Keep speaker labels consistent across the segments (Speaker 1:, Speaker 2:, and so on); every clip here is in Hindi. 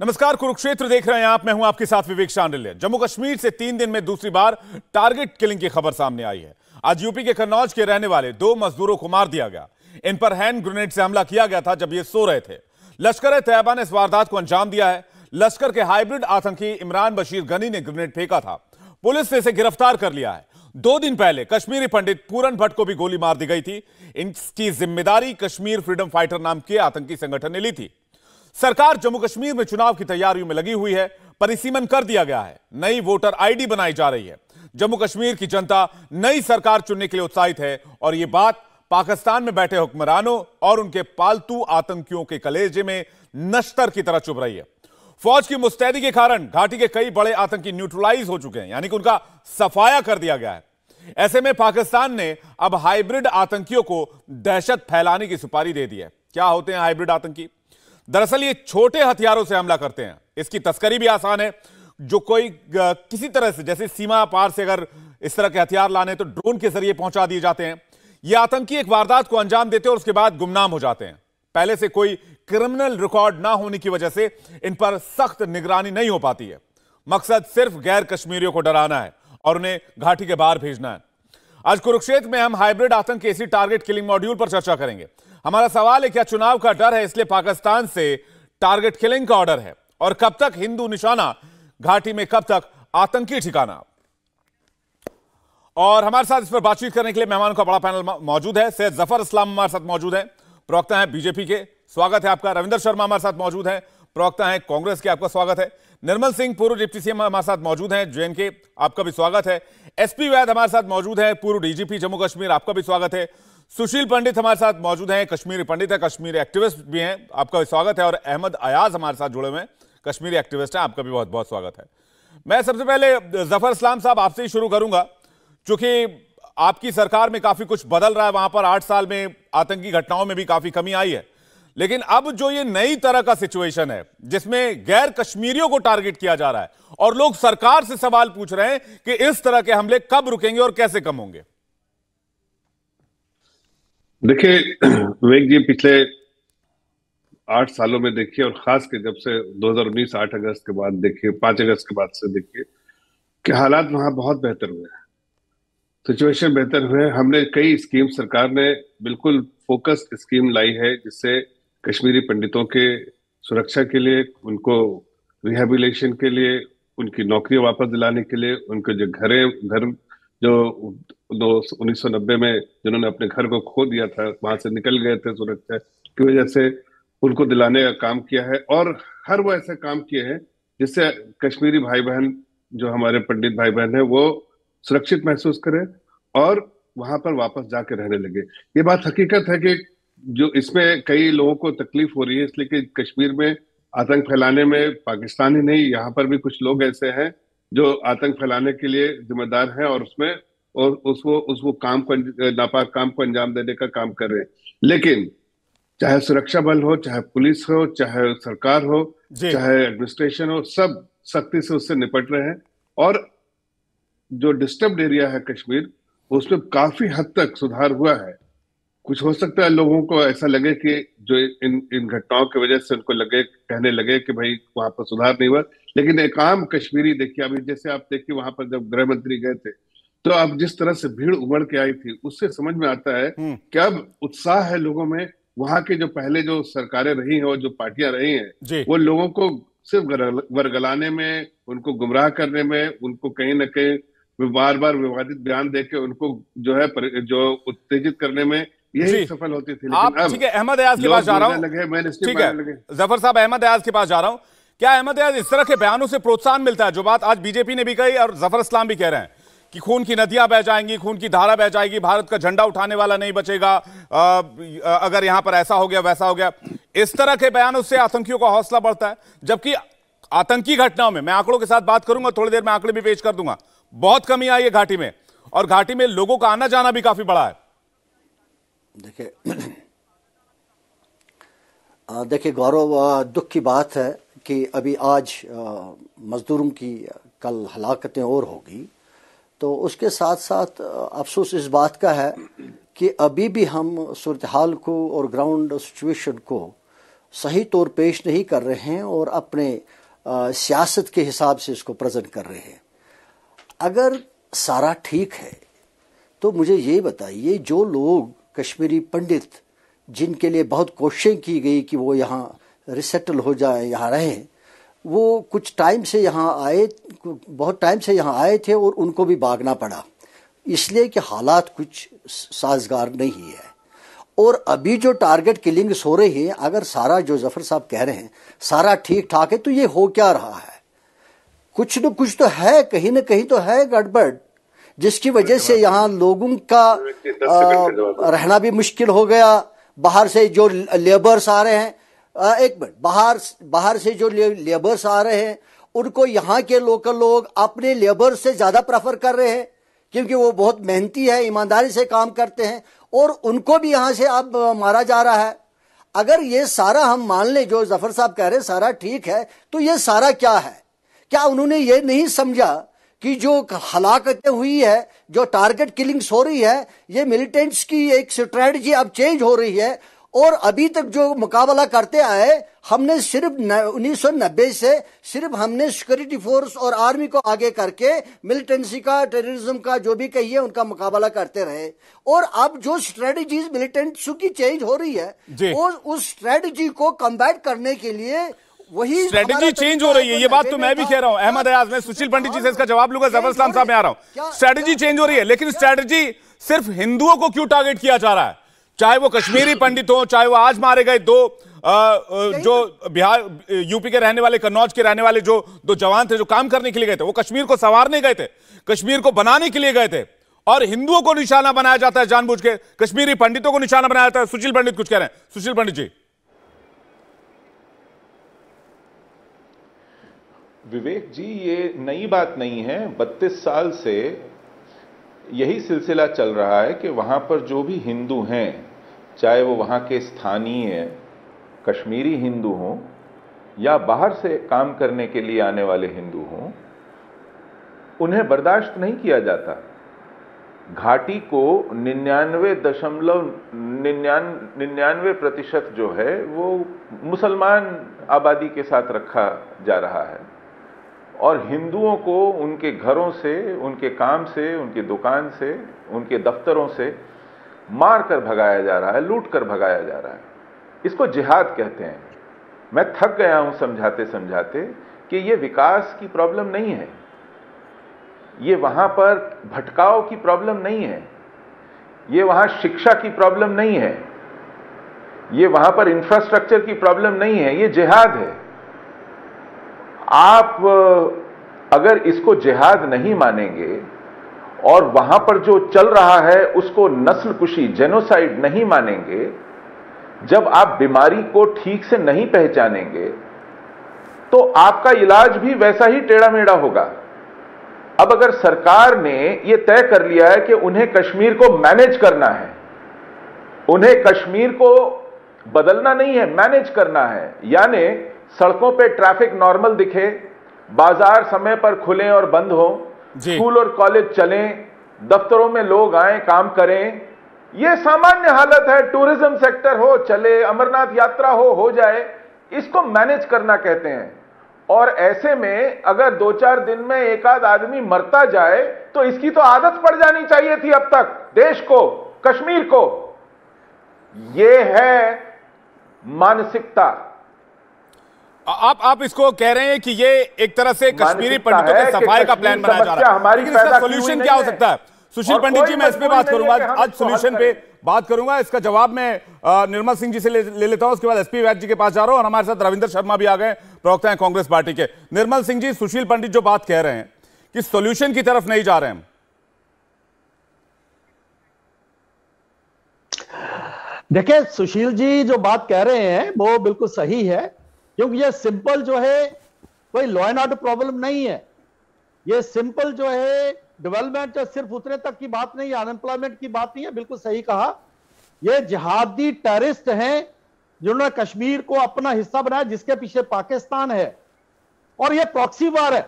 Speaker 1: नमस्कार, कुरुक्षेत्र देख रहे हैं आप। मैं हूं आपके साथ विवेक शांडिल्य। जम्मू कश्मीर से 3 दिन में दूसरी बार टारगेट किलिंग की खबर सामने आई है। आज यूपी के कन्नौज के रहने वाले 2 मजदूरों को मार दिया गया। इन पर हैंड ग्रेनेड से हमला किया गया था जब ये सो रहे थे। लश्कर-ए-तैयबा ने इस वारदात को अंजाम दिया है। लश्कर के हाइब्रिड आतंकी इमरान बशीर गनी ने ग्रेनेड फेंका था। पुलिस ने इसे गिरफ्तार कर लिया है। 2 दिन पहले कश्मीरी पंडित पूरन भट्ट को भी गोली मार दी गई थी। इसकी जिम्मेदारी कश्मीर फ्रीडम फाइटर नाम के आतंकी संगठन ने ली थी। सरकार जम्मू कश्मीर में चुनाव की तैयारियों में लगी हुई है। परिसीमन कर दिया गया है। नई वोटर आईडी बनाई जा रही है। जम्मू कश्मीर की जनता नई सरकार चुनने के लिए उत्साहित है और यह बात पाकिस्तान में बैठे हुक्मरानों और उनके पालतू आतंकियों के कलेजे में नश्तर की तरह चुभ रही है। फौज की मुस्तैदी के कारण घाटी के कई बड़े आतंकी न्यूट्रलाइज हो चुके हैं, यानी कि उनका सफाया कर दिया गया है। ऐसे में पाकिस्तान ने अब हाइब्रिड आतंकियों को दहशत फैलाने की सुपारी दे दी है। क्या होते हैं हाइब्रिड आतंकी? दरअसल ये छोटे हथियारों से हमला करते हैं। इसकी तस्करी भी आसान है। जो कोई किसी तरह से, जैसे सीमा पार से अगर इस तरह के हथियार लाने तो ड्रोन के जरिए पहुंचा दिए जाते हैं। ये आतंकी एक वारदात को अंजाम देते हैं और उसके बाद गुमनाम हो जाते हैं। पहले से कोई क्रिमिनल रिकॉर्ड ना होने की वजह से इन पर सख्त निगरानी नहीं हो पाती है। मकसद सिर्फ गैर कश्मीरियों को डराना है और उन्हें घाटी के बाहर भेजना है। आज कुरुक्षेत्र में हम हाइब्रिड आतंक के इसी टारगेट किलिंग मॉड्यूल पर चर्चा करेंगे। हमारा सवाल है, क्या चुनाव का डर है इसलिए पाकिस्तान से टारगेट किलिंग का ऑर्डर है? और कब तक हिंदू निशाना घाटी में, कब तक आतंकी ठिकाना? और हमारे साथ इस पर बातचीत करने के लिए मेहमानों का बड़ा पैनल मौजूद है। सैयद जफर इस्लाम हमारे साथ मौजूद हैं, प्रवक्ता हैं बीजेपी के, स्वागत है आपका। रविंदर शर्मा हमारे साथ मौजूद हैं, प्रवक्ता हैं कांग्रेस के, आपका स्वागत है। निर्मल सिंह, पूर्व डिप्टी सीएम हमारे साथ मौजूद हैं जेएनके, आपका भी स्वागत है। एसपी वैद हमारे साथ मौजूद है, पूर्व डीजीपी जम्मू कश्मीर, आपका भी स्वागत है। सुशील पंडित हमारे साथ मौजूद हैं, कश्मीरी पंडित है, कश्मीरी एक्टिविस्ट भी हैं, आपका भी स्वागत है। और अहमद अयाज हमारे साथ जुड़े हुए हैं, कश्मीरी एक्टिविस्ट हैं, आपका भी बहुत बहुत स्वागत है। मैं सबसे पहले जफर इस्लाम साहब आपसे ही शुरू करूंगा, क्योंकि आपकी सरकार में काफी कुछ बदल रहा है। वहां पर 8 साल में आतंकी घटनाओं में भी काफी कमी आई है, लेकिन अब जो ये नई तरह का सिचुएशन है जिसमें गैर कश्मीरियों को टारगेट किया जा रहा है और लोग सरकार से सवाल पूछ रहे हैं कि इस तरह के हमले कब रुकेंगे और कैसे कम होंगे?
Speaker 2: देखिए विवेक जी, पिछले 8 सालों में देखिए, और खास के जब से 2019 8 अगस्त के बाद देखिए, 5 अगस्त के बाद से देखिए कि हालात वहां बहुत बेहतर हुए हैं, सिचुएशन बेहतर हुए। हमने कई स्कीम, सरकार ने बिल्कुल फोकस्ड स्कीम लाई है जिससे कश्मीरी पंडितों के सुरक्षा के लिए, उनको रिहेबिलिटेशन के लिए, उनकी नौकरियां वापस दिलाने के लिए, उनके जो घर जो 1990 में जिन्होंने अपने घर को खो दिया था, वहां से निकल गए थे सुरक्षा की वजह से, उनको दिलाने का काम किया है। और हर वो ऐसे काम किए हैं जिससे कश्मीरी भाई बहन, जो हमारे पंडित भाई बहन है, वो सुरक्षित महसूस करें और वहां पर वापस जाके रहने लगे। ये बात हकीकत है कि जो इसमें कई लोगों को तकलीफ हो रही है, इसलिए कि कश्मीर में आतंक फैलाने में पाकिस्तान ही नहीं, यहाँ पर भी कुछ लोग ऐसे हैं जो आतंक फैलाने के लिए जिम्मेदार हैं और उसमें और उसको काम को, नापाक काम को अंजाम देने का काम कर रहे हैं। लेकिन चाहे सुरक्षा बल हो, चाहे पुलिस हो, चाहे सरकार हो, चाहे एडमिनिस्ट्रेशन हो, सब सख्ती से उससे निपट रहे हैं। और जो डिस्टर्ब्ड एरिया है कश्मीर, उसमें काफी हद तक सुधार हुआ है। कुछ हो सकता है लोगों को ऐसा लगे कि जो इन घटनाओं की वजह से उनको कहने लगे कि भाई वहां पर सुधार नहीं हुआ, लेकिन एक आम कश्मीरी देखिए, अभी जैसे आप देखिए वहां पर जब गृह मंत्री गए थे तो अब जिस तरह से भीड़ उमड़ के आई थी, उससे समझ में आता है कि अब उत्साह है लोगों में। वहां के जो पहले जो सरकारें रही हैं और जो पार्टियां रही हैं, वो लोगों को सिर्फ वर्गलाने में, उनको गुमराह करने में, उनको कहीं ना कहीं बार बार विवादित बयान देके उनको जो है जो उत्तेजित करने में यही सफल होती थी।
Speaker 1: आप ठीक है, अहमद अयाज के पास जा रहा हूं। ठीक है जफर साहब, अहमद अयाज के पास जा रहा हूं। क्या अहमद अयाज, इस तरह के बयानों से प्रोत्साहन मिलता है? जो बात आज बीजेपी ने भी कही और जफर इस्लाम भी कह रहे हैं कि खून की नदियां बह जाएंगी, खून की धारा बह जाएगी, भारत का झंडा उठाने वाला नहीं बचेगा अगर यहां पर ऐसा हो गया वैसा हो गया। इस तरह के बयानों से आतंकियों का हौसला बढ़ता है, जबकि आतंकी घटनाओं में, मैं आंकड़ों के साथ बात करूंगा, थोड़ी देर में आंकड़े भी पेश कर दूंगा, बहुत कमी आई है घाटी में, और घाटी में लोगों का आना जाना भी काफी बड़ा है।
Speaker 3: देखिए गौरव, दुख की बात है कि अभी आज मजदूरों की कल हलाकतें और होगी, तो उसके साथ साथ अफसोस इस बात का है कि अभी भी हम सूरत हाल को और ग्राउंड सिचुएशन को सही तौर पेश नहीं कर रहे हैं और अपने सियासत के हिसाब से इसको प्रेजेंट कर रहे हैं। अगर सारा ठीक है तो मुझे ये बताइए, जो लोग कश्मीरी पंडित जिनके लिए बहुत कोशिशें की गई कि वो यहाँ रिसेटल हो जाए, यहाँ रहें, वो कुछ टाइम से यहाँ आए, बहुत टाइम से यहाँ आए थे और उनको भी भागना पड़ा इसलिए कि हालात कुछ साजगार नहीं है। और अभी जो टारगेट किलिंग्स हो रही है, अगर सारा जो जफर साहब कह रहे हैं सारा ठीक ठाक है, तो ये हो क्या रहा है? कुछ न कुछ तो है, कहीं न कहीं तो है गड़बड़, जिसकी वजह से यहाँ लोगों का रहना भी मुश्किल हो गया। बाहर से जो लेबर्स आ रहे हैं, एक मिनट, बाहर से जो लेबर्स आ रहे हैं उनको यहाँ के लोकल लोग अपने लेबर से ज्यादा प्रेफर कर रहे हैं क्योंकि वो बहुत मेहनती है, ईमानदारी से काम करते हैं, और उनको भी यहाँ से अब मारा जा रहा है। अगर ये सारा हम मान लें जो जफर साहब कह रहे हैं सारा ठीक है, तो ये सारा क्या है? क्या उन्होंने ये नहीं समझा कि जो हलाकतें हुई है, जो टारगेट किलिंग्स हो रही है, ये मिलिटेंट्स की एक स्ट्रेटजी अब चेंज हो रही है। और अभी तक जो मुकाबला करते आए, हमने सिर्फ 1990 से सिर्फ हमने सिक्योरिटी फोर्स और आर्मी को आगे करके मिलिटेंसी का, टेररिज्म का, जो भी कहिए, उनका मुकाबला करते रहे। और अब जो स्ट्रेटजीज मिलिटेंट्स की चेंज हो रही है, और उस स्ट्रेटजी को कम्बैट करने के लिए वही
Speaker 1: स्ट्रेटजी चेंज हो रही है। ये बात तो मैं भी कह रहा हूं। अहमद अयाज, मैं सुशील पंडित जी से इसका जवाब लूंगा। जफर इस्लाम साहब में आ रहा हूं। स्ट्रेटजी चेंज हो रही है, लेकिन स्ट्रेटजी सिर्फ हिंदुओं को क्यों टारगेट किया जा रहा है? चाहे वो कश्मीरी पंडित हो, चाहे वो आज मारे गए जो बिहार यूपी के रहने वाले, कन्नौज के रहने वाले जो दो जवान थे जो काम करने के लिए गए थे, वो कश्मीर को संवारने गए थे, कश्मीर को बनाने के लिए गए थे, और हिंदुओं को निशाना बनाया जाता है जानबूझ के, कश्मीरी पंडितों को निशाना बनाया जाता है। सुशील पंडित कुछ कह रहे हैं। सुशील पंडित जी।
Speaker 4: विवेक जी, ये नई बात नहीं है। 32 साल से यही सिलसिला चल रहा है कि वहां पर जो भी हिंदू हैं, चाहे वो वहां के स्थानीय कश्मीरी हिंदू हों या बाहर से काम करने के लिए आने वाले हिंदू हों, उन्हें बर्दाश्त नहीं किया जाता। घाटी को 99.99% जो है वो मुसलमान आबादी के साथ रखा जा रहा है, और हिंदुओं को उनके घरों से, उनके काम से, उनकी दुकान से, उनके दफ्तरों से मार कर भगाया जा रहा है, लूट कर भगाया जा रहा है। इसको जिहाद कहते हैं। मैं थक गया हूं समझाते समझाते कि ये विकास की प्रॉब्लम नहीं है, ये वहां पर भटकाव की प्रॉब्लम नहीं है, ये वहां शिक्षा की प्रॉब्लम नहीं है, ये वहां पर इंफ्रास्ट्रक्चर की प्रॉब्लम नहीं है, ये जिहाद है। आप अगर इसको जिहाद नहीं मानेंगे और वहां पर जो चल रहा है उसको नस्लकुशी, जेनोसाइड नहीं मानेंगे, जब आप बीमारी को ठीक से नहीं पहचानेंगे तो आपका इलाज भी वैसा ही टेढ़ा मेढ़ा होगा। अब अगर सरकार ने यह तय कर लिया है कि उन्हें कश्मीर को मैनेज करना है, उन्हें कश्मीर को बदलना नहीं है, मैनेज करना है, यानी सड़कों पे ट्रैफिक नॉर्मल दिखे, बाजार समय पर खुलें और बंद हो, स्कूल और कॉलेज चलें, दफ्तरों में लोग आए, काम करें, यह सामान्य हालत है। टूरिज्म सेक्टर हो, चले, अमरनाथ यात्रा हो जाए, इसको मैनेज करना कहते हैं। और ऐसे में अगर 2-4 दिन में एक आध आदमी मरता जाए तो इसकी तो आदत पड़ जानी चाहिए थी अब तक देश को, कश्मीर को। यह है मानसिकता।
Speaker 1: आप इसको कह रहे हैं कि ये एक तरह से कश्मीरी पंडितों के सफाई का प्लान बनाया जा रहा है, लेकिन इसका सोल्यूशन क्या हो सकता है? सुशील पंडित जी, मैं इस पे बात करूंगा, आज सोल्यूशन पे बात करूंगा। इसका जवाब मैं निर्मल सिंह जी से ले लेता हूं, उसके बाद एसपी वैद्य जी के पास जा रहा हूं, और हमारे साथ रविंद्र शर्मा भी आ गए, प्रवक्ता हैं कांग्रेस पार्टी के। निर्मल सिंह जी, सुशील पंडित जो बात कह रहे हैं कि सोल्यूशन की तरफ नहीं जा रहे हैं,
Speaker 5: देखिए सुशील जी जो बात कह रहे हैं वो बिल्कुल सही है, क्योंकि ये सिंपल जो है कोई लॉ एंड ऑर्डर प्रॉब्लम नहीं है। ये सिंपल जो है डेवलपमेंट सिर्फ उतने तक की बात नहीं है, अनएम्प्लॉयमेंट की बात नहीं है, बिल्कुल सही कहा। ये जिहादी टेररिस्ट हैं जिन्होंने कश्मीर को अपना हिस्सा बनाया, जिसके पीछे पाकिस्तान है, और ये प्रॉक्सी वार है।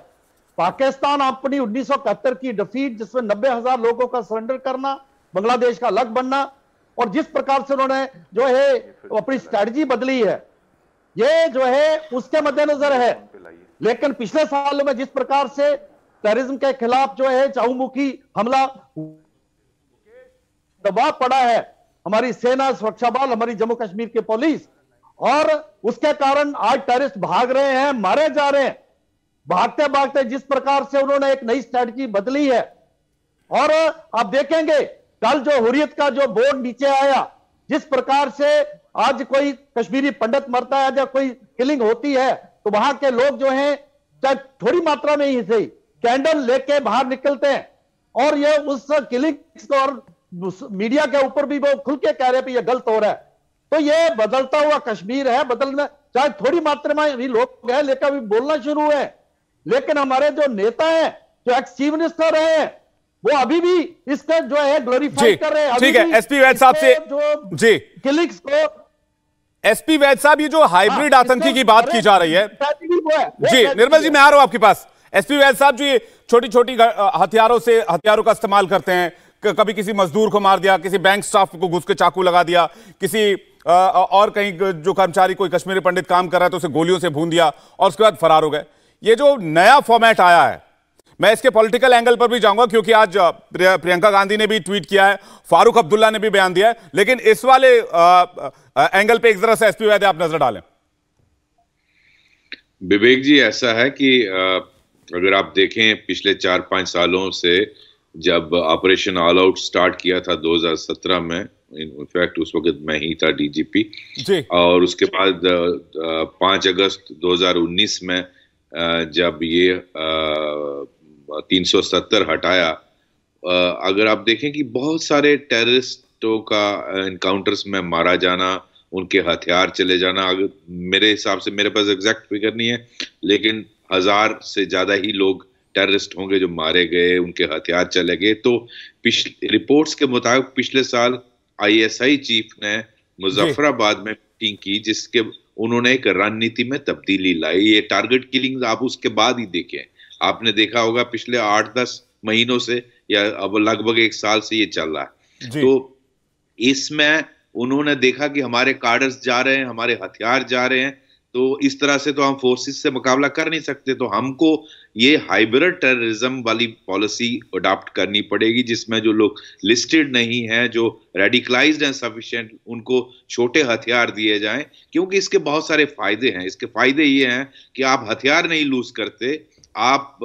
Speaker 5: पाकिस्तान अपनी 1971 की डिफीट, जिसमें 90,000 लोगों का सरेंडर करना, बांग्लादेश का अलग बनना, और जिस प्रकार से उन्होंने जो है अपनी स्ट्रैटेजी बदली है, ये जो है उसके मद्देनजर है। लेकिन पिछले सालों में जिस प्रकार से टेररिज्म के खिलाफ जो है चहुमुखी हमला दबाव पड़ा है, हमारी सेना, सुरक्षा बल, हमारी जम्मू कश्मीर की पुलिस, और उसके कारण आज टेररिस्ट भाग रहे हैं, मारे जा रहे हैं। भागते भागते जिस प्रकार से उन्होंने एक नई स्ट्रैटेजी बदली है, और आप देखेंगे कल जो हुर्रियत का जो बोर्ड नीचे आया, जिस प्रकार से आज कोई कश्मीरी पंडित मरता है या कोई किलिंग होती है तो वहां के लोग जो हैं चाहे थोड़ी मात्रा में ही सही कैंडल लेके बाहर निकलते हैं, और ये उस किलिंग को और मीडिया के ऊपर भी वो खुल के कह रहे हैं ये गलत हो रहा है। तो ये बदलता हुआ कश्मीर है, बदलना चाहे थोड़ी मात्रा में भी लोग हैं लेकिन अभी बोलना शुरू है। लेकिन हमारे जो नेता हैं, जो एक्स चीफ मिनिस्टर हैं, वो अभी भी इसका जो है ग्लोरीफाई कर रहे हैं।
Speaker 1: ठीक है, एसपी वैद साहब से
Speaker 5: जो
Speaker 1: जी
Speaker 5: किलिंग्स को,
Speaker 1: एसपी वैद साहब, ये जो हाइब्रिड आतंकी की बात की जा रही है जी, निर्मल जी मैं आ रहा हूं आपके पास। एसपी वैद साहब जी, छोटी छोटी हथियारों का इस्तेमाल करते हैं, कभी किसी मजदूर को मार दिया, किसी बैंक स्टाफ को घुस के चाकू लगा दिया, किसी और कहीं जो कर्मचारी कोई कश्मीरी पंडित काम कर रहा है तो उसे गोलियों से भून दिया और उसके बाद फरार हो गए। ये जो नया फॉर्मेट आया है, मैं इसके पॉलिटिकल एंगल पर भी जाऊंगा क्योंकि आज प्रियंका गांधी ने भी ट्वीट किया है, फारूक अब्दुल्ला ने भी बयान दिया है, लेकिन इस वाले एंगल पे एक जरा सा एसपी वैद आप नजर डालें।
Speaker 6: विवेक जी, ऐसा है कि अगर आप देखें पिछले 4-5 सालों से जब ऑपरेशन ऑल आउट स्टार्ट किया था 2017 में, इनफैक्ट उस वक्त मैं ही था डीजीपी, और उसके बाद 5 अगस्त 2019 में जब ये 370 हटाया, अगर आप देखें कि बहुत सारे टेररिस्टों का इनकाउंटर्स में मारा जाना, उनके हथियार चले जाना, अगर मेरे हिसाब से, मेरे पास एग्जैक्ट फिगर नहीं है, लेकिन 1000 से ज्यादा ही लोग टेररिस्ट होंगे जो मारे गए, उनके हथियार चले गए। तो रिपोर्ट्स के मुताबिक पिछले साल आईएसआई चीफ ने मुजफ्फराबाद में मीटिंग की जिसके उन्होंने एक रणनीति में तब्दीली लाई। ये टारगेट किलिंग आप उसके बाद ही देखें, आपने देखा होगा पिछले 8-10 महीनों से या अब लगभग 1 साल से ये चल रहा है। तो इसमें उन्होंने देखा कि हमारे कार्डर्स जा रहे हैं, हमारे हथियार जा रहे हैं, तो इस तरह से तो हम फोर्सेस से मुकाबला कर नहीं सकते, तो हमको ये हाइब्रिड टेररिज्म वाली पॉलिसी अडॉप्ट करनी पड़ेगी जिसमें जो लोग लिस्टेड नहीं हैं, जो रेडिकलाइज्ड हैं सफिशिएंट, उनको छोटे हथियार दिए जाएं, क्योंकि इसके बहुत सारे फायदे हैं। इसके फायदे ये हैं कि आप हथियार नहीं लूज करते, आप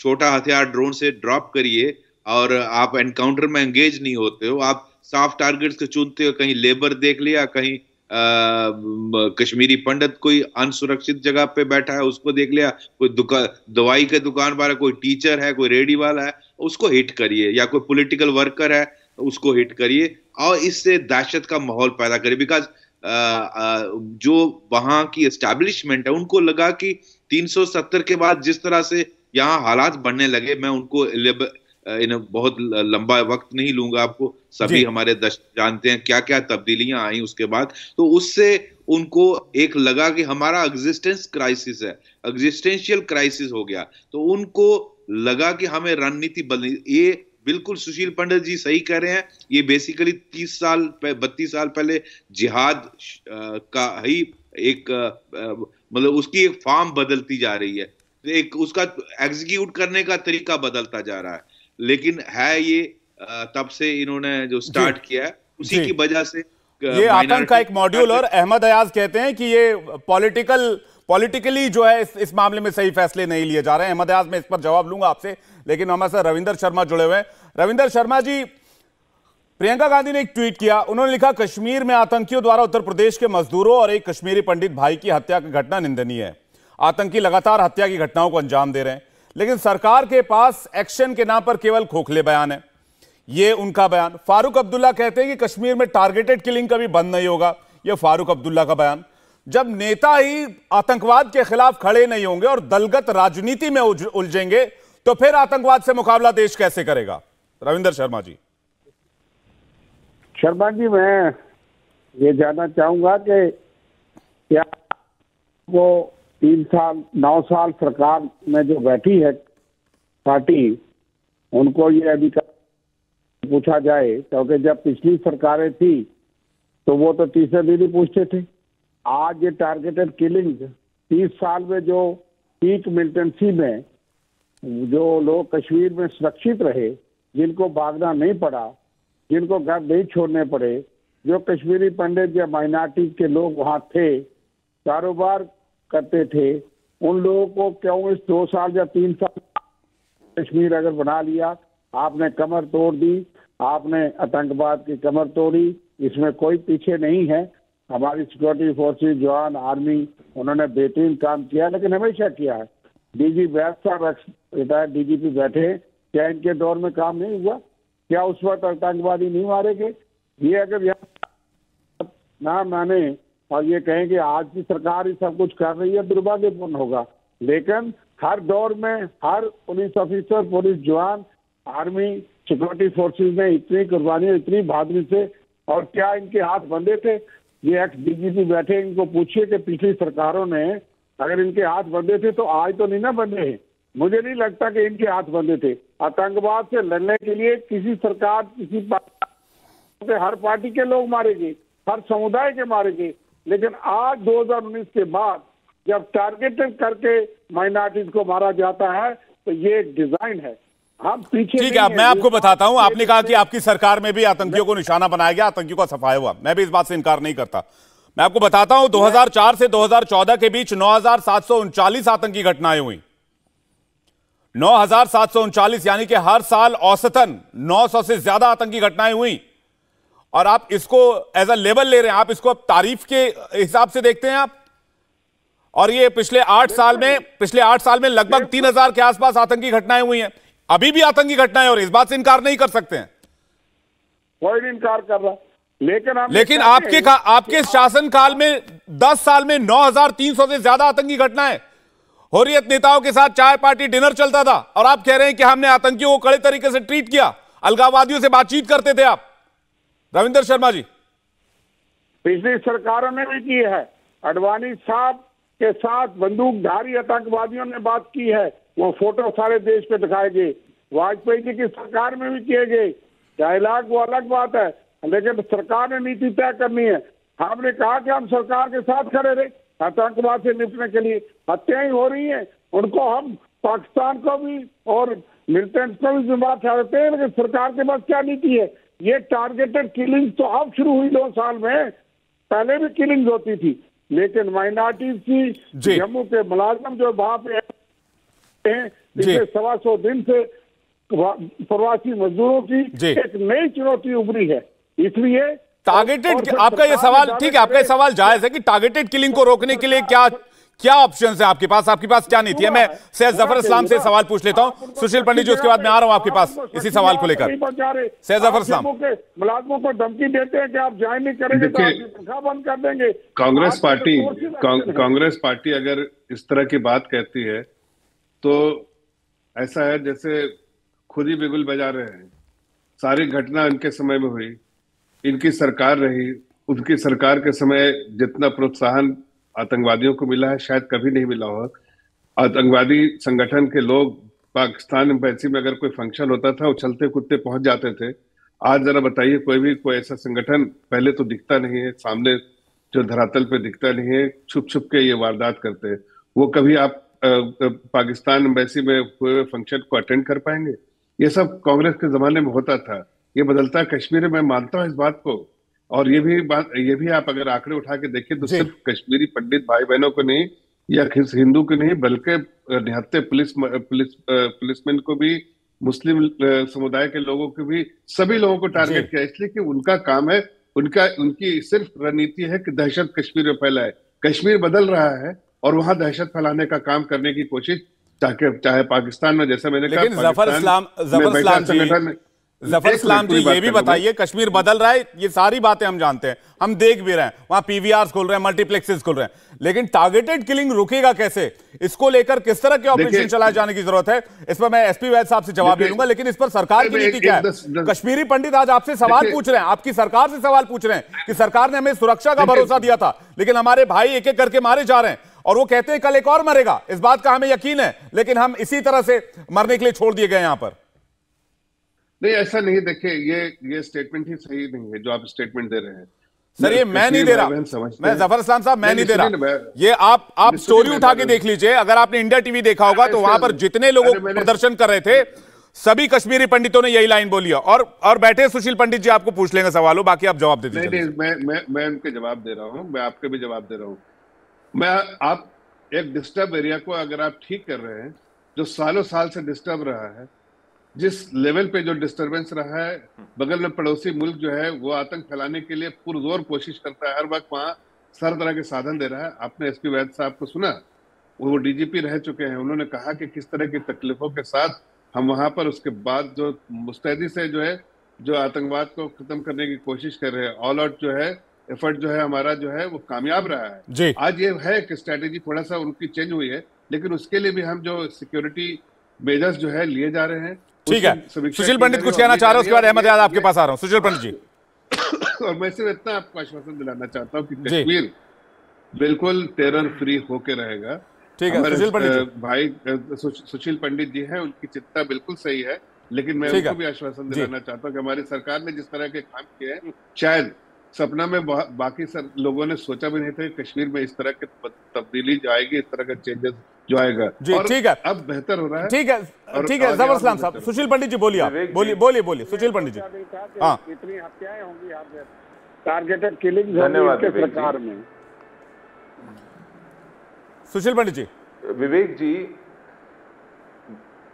Speaker 6: छोटा हथियार ड्रोन से ड्रॉप करिए और आप एनकाउंटर में एंगेज नहीं होते हो, आप सॉफ्ट टारगेट्स को चुनते हो, कहीं लेबर देख लिया, कहीं कश्मीरी पंडित कोई अनसुरक्षित जगह पे बैठा है उसको देख लिया, कोई दवाई के दुकान वाला, कोई टीचर है, कोई रेडी वाला है, उसको हिट करिए, या कोई पॉलिटिकल वर्कर है उसको हिट करिए, और इससे दहशत का माहौल पैदा करिए। बिकॉज जो वहां की एस्टैब्लिशमेंट है उनको लगा कि 370 के बाद जिस तरह से यहाँ हालात बढ़ने लगे, मैं उनको बहुत लंबा वक्त नहीं लूंगा, आपको सभी हमारे जानते हैं क्या क्या तब्दीलियां आई उसके बाद, तो उससे उनको एक लगा कि हमारा एग्जिस्टेंस क्राइसिस है, एग्जिस्टेंशियल क्राइसिस हो गया, तो उनको लगा कि हमें रणनीति बदलनी। ये बिल्कुल सुशील पंडित जी सही कह रहे हैं, ये बेसिकली 32 साल पहले जिहाद का ही एक मतलब उसकी एक फॉर्म बदलती जा रही है, एक उसका एग्जीक्यूट करने का तरीका बदलता जा रहा है, लेकिन है ये तब से इन्होंने जो स्टार्ट किया है उसी की वजह से
Speaker 1: ये आतंक का एक मॉड्यूल। और अहमद अयाज कहते हैं कि ये पॉलिटिकली जो है इस मामले में सही फैसले नहीं लिए जा रहे हैं। अहमद अयाज, मैं इस पर जवाब लूंगा आपसे, लेकिन हमारे साथ रविंदर शर्मा जुड़े हुए हैं। रविंदर शर्मा जी, प्रियंका गांधी ने एक ट्वीट किया, उन्होंने लिखा, कश्मीर में आतंकियों द्वारा उत्तर प्रदेश के मजदूरों और एक कश्मीरी पंडित भाई की हत्या की घटना निंदनीय है। आतंकी लगातार हत्या की घटनाओं को अंजाम दे रहे हैं, लेकिन सरकार के पास एक्शन के नाम पर केवल खोखले बयान है। ये उनका बयान। फारूक अब्दुल्ला कहते हैं कि कश्मीर में टारगेटेड किलिंग कभी बंद नहीं होगा, ये फारूक अब्दुल्ला का बयान। जब नेता ही आतंकवाद के खिलाफ खड़े नहीं होंगे और दलगत राजनीति में उलझेंगे तो फिर आतंकवाद से मुकाबला देश कैसे करेगा? रविंदर शर्मा जी।
Speaker 7: शर्मा जी, मैं ये जानना चाहूंगा कि क्या वो 3 साल 9 साल सरकार में जो बैठी है पार्टी, उनको ये अधिकार पूछा जाए, क्योंकि जब पिछली सरकारें थी तो वो तो तीसरे दिन ही पूछते थे, आज ये टारगेटेड किलिंग 30 साल में जो पीक मिलिटेंसी में जो लोग कश्मीर में सुरक्षित रहे, जिनको भागना नहीं पड़ा, जिनको घर नहीं छोड़ने पड़े, जो कश्मीरी पंडित या माइनॉरिटी के लोग वहाँ थे, कारोबार करते थे, उन लोगों को क्यों इस 2 साल या 3 साल कश्मीर अगर बना लिया, आपने कमर तोड़ दी, आपने आतंकवाद की कमर तोड़ी, इसमें कोई पीछे नहीं है। हमारी सिक्योरिटी फोर्सेस, जवान, आर्मी, उन्होंने बेहतरीन काम किया, लेकिन हमेशा किया है। डीजी वैद साहब रिटायर्ड डीजीपी बैठे, क्या इनके दौर में काम नहीं हुआ? क्या उस वक्त आतंकवादी नहीं मारे गए? ये अगर यहाँ ना माने और ये कहें कि आज की सरकार ही सब कुछ कर रही है, दुर्भाग्यपूर्ण होगा। लेकिन हर दौर में हर पुलिस ऑफिसर, पुलिस जवान, आर्मी, सिक्योरिटी फोर्सेस ने इतनी कुर्बानी, इतनी बहादुरी से, और क्या इनके हाथ बंधे थे? ये एक्स डीजीपी बैठे, इनको पूछिए कि पिछली सरकारों ने अगर इनके हाथ बंधे थे तो आज तो नहीं ना बंधे हैं। मुझे नहीं लगता कि इनके हाथ बंधे थे। आतंकवाद से लड़ने के लिए किसी सरकार, किसी पार्टी, हर पार्टी के लोग मारेंगे, हर समुदाय के मारेंगे, लेकिन आज 2019 के बाद जब टारगेटेड करके माइनॉरिटीज को मारा जाता है तो ये एक डिजाइन है। हम पीछे
Speaker 1: ठीक है, अब मैं आपको बताता हूं। आपने कहा कि आपकी सरकार में भी आतंकियों को निशाना बनाया गया, आतंकियों का सफाया हुआ। मैं भी इस बात से इनकार नहीं करता। मैं आपको बताता हूं, 2004 से 2014 के बीच 9,739 आतंकी घटनाएं हुई। 9,739, यानी कि हर साल औसतन 900 से ज्यादा आतंकी घटनाएं हुई। और आप इसको एज अ लेवल ले रहे हैं, आप इसको तारीफ के हिसाब से देखते हैं आप। और ये पिछले 8 साल में लगभग 3,000 के आसपास आतंकी घटनाएं हुई हैं। अभी भी आतंकी घटनाएं, और इस बात से इनकार नहीं कर सकते हैं।
Speaker 7: कोई नहीं इनकार कर रहा,
Speaker 1: लेकिन आपके शासनकाल में 10 साल में 9,300 से ज्यादा आतंकी घटनाएं, हुर्रियत नेताओं के साथ चाय पार्टी डिनर चलता था, और आप कह रहे हैं कि हमने आतंकियों को कड़े तरीके से ट्रीट किया, अलगाववादियों से बातचीत करते थे आप। रविंदर शर्मा जी,
Speaker 7: पिछली सरकारों ने भी की है। अडवाणी साहब के साथ बंदूकधारी आतंकवादियों ने बात की है, वो फोटो सारे देश पे दिखाए गए। वाजपेयी जी की सरकार में भी किए गए। डायलॉग वो अलग बात है, लेकिन सरकार ने नीति तय करनी है। हमने कहा कि हम सरकार के साथ खड़े रहे आतंकवाद से निपटने के लिए। हत्याएं हो रही हैं, उनको हम पाकिस्तान को भी और मिलिटेंट्स को भी जिम्मेदार ठहराते हैं, लेकिन सरकार के पास क्या नीति है? ये टारगेटेड किलिंग तो अब शुरू हुई 2 साल में, पहले भी किलिंग होती थी, लेकिन माइनॉरिटीज की, जम्मू के मुलाजिम जो वहां पे हैं, पिछले 125 दिन से प्रवासी मजदूरों की एक नई चुनौती उभरी है। इसलिए
Speaker 1: टारगेटेड, आपका ये सवाल ठीक है, आपका ये सवाल जायज है कि टारगेटेड किलिंग को रोकने के लिए क्या ऑप्शन है आपके पास क्या नीति है? मैं सैयद जफर इस्लाम से सवाल पूछ लेता हूं। सुशील पंडित जी, उसके बाद मैं आ रहा हूं आपके पास इसी सवाल को लेकर। सैयद जफर इस्लाम,
Speaker 7: मुलाजिमों को धमकी देते हैं कि आप ज्वाइन नहीं करेंगे तो तनख्वाह बंद कर देंगे।
Speaker 2: कांग्रेस पार्टी अगर इस तरह की बात कहती है तो ऐसा है जैसे खुद ही बिगुल बजा रहे हैं। सारी घटना इनके समय में हुई, इनकी सरकार रही, उनकी सरकार के समय जितना प्रोत्साहन आतंकवादियों को मिला है शायद कभी नहीं मिला हो। आतंकवादी संगठन के लोग पाकिस्तान एम्बेसी में अगर कोई फंक्शन होता था, उछलते कूदते पहुंच जाते थे। आज जरा बताइए, कोई ऐसा संगठन पहले तो दिखता नहीं है, सामने जो धरातल पे दिखता नहीं है, छुप छुप के ये वारदात करते हैं। वो कभी आप पाकिस्तान एम्बेसी में हुए फंक्शन को अटेंड कर पाएंगे? ये सब कांग्रेस के जमाने में होता था। ये बदलता है कश्मीर में, मैं मानता हूँ इस बात को। और ये भी आप अगर आंकड़े उठा के देखें तो सिर्फ कश्मीरी पंडित भाई बहनों को नहीं या हिंदू को नहीं, बल्कि निहत्थे पुलिसमैन को भी, मुस्लिम समुदाय के लोगों को भी, सभी लोगों को टारगेट किया, इसलिए कि उनका काम है, उनकी सिर्फ रणनीति है कि दहशत कश्मीर में फैलाए। कश्मीर बदल रहा है और वहां दहशत फैलाने का काम करने की कोशिश चाहे पाकिस्तान में, जैसे मैंने कहा,
Speaker 1: जफर इस्लाम जी ये भी बताइए, कश्मीर बदल रहा है, ये सारी बातें हम जानते हैं, हम देख भी रहे हैं, वहां पीवीआर खुल रहे हैं, मल्टीप्लेक्सेस खुल रहे हैं, लेकिन टारगेटेड किलिंग रुकेगा कैसे? इसको लेकर किस तरह के ऑपरेशन चलाए जाने की जरूरत है? इस पर मैं एसपी वैद साहब से जवाब ले लूंगा, लेकिन इस पर सरकार की नीति क्या है? कश्मीरी पंडित आज आपसे सवाल पूछ रहे हैं, आपकी सरकार से सवाल पूछ रहे हैं कि सरकार ने हमें सुरक्षा का भरोसा दिया था, लेकिन हमारे भाई एक एक करके मारे जा रहे हैं, और वो कहते हैं कल एक और मरेगा। इस बात का हमें यकीन है, लेकिन हम इसी तरह से मरने के लिए छोड़ दिए गए यहां पर।
Speaker 2: नहीं, ऐसा नहीं। देखिए, ये स्टेटमेंट ही सही नहीं है जो आप स्टेटमेंट दे रहे हैं।
Speaker 1: सर ये मैं नहीं दे रहा, मैं जफर इस्लाम साहब मैं नहीं दे रहा, ये आप स्टोरी उठा के देख लीजिए। अगर आपने इंडिया टीवी देखा होगा तो वहां पर जितने लोग प्रदर्शन कर रहे थे सभी कश्मीरी पंडितों ने यही लाइन बोली है। और बैठे सुशील पंडित जी आपको पूछ लेंगे सवालों, बाकी आप जवाब दे दीजिए।
Speaker 2: मैं उनके जवाब दे रहा हूं, मैं आपके भी जवाब दे रहा हूं। आप एक डिस्टर्ब एरिया को अगर आप ठीक कर रहे हैं, जो सालों साल से डिस्टर्ब रहा है, जिस लेवल पे जो डिस्टरबेंस रहा है, बगल में पड़ोसी मुल्क जो है वो आतंक फैलाने के लिए पुरजोर कोशिश करता है, हर वक्त वहां हर तरह के साधन दे रहा है। आपने एसपी वैद साहब को सुना, वो डीजीपी रह चुके हैं, उन्होंने कहा कि किस तरह की तकलीफों के साथ हम वहां पर उसके बाद जो मुस्तैदी से जो आतंकवाद को खत्म करने की कोशिश कर रहे हैं, ऑल आउट जो है एफर्ट जो है हमारा जो है वो कामयाब रहा है। आज ये है कि स्ट्रेटेजी थोड़ा सा उनकी चेंज हुई है, लेकिन उसके लिए भी हम जो सिक्योरिटी मेजर्स जो है लिए जा रहे हैं।
Speaker 1: ठीक है, सुशील पंडित कुछ कहना चाह रहे हो, उसके बाद अहमद याद आपके पास आ रहा हूं। सुशील पंडित जी।
Speaker 2: और मैं सिर्फ इतना आपको आश्वासन दिलाना चाहता हूं कि कश्मीर बिल्कुल टेरर फ्री होके रहेगा।
Speaker 1: ठीक है सुशील पंडित
Speaker 2: भाई सुशील पंडित जी हैं, उनकी चिंता बिल्कुल सही है, लेकिन मैं उनको भी आश्वासन दिलाना चाहता हूं कि हमारी सरकार ने जिस तरह के काम किए हैं, शायद सपना में बाकी लोगों ने सोचा भी नहीं था कि कश्मीर में इस तरह की तब्दीली जो आएगी, इस तरह का चेंजेस जो आएगा।
Speaker 1: जी ठीक है,
Speaker 2: अब बेहतर हो रहा है।
Speaker 1: ठीक है, ठीक है जफर इस्लाम साहब। सुशील पंडित जी बोलिए, आप बोलिए सुशील पंडित जी। हाँ,
Speaker 7: कितनी हत्याएं होंगी टारगेटेड किलिंग सरकार में।
Speaker 1: सुशील पंडित जी।
Speaker 4: विवेक जी,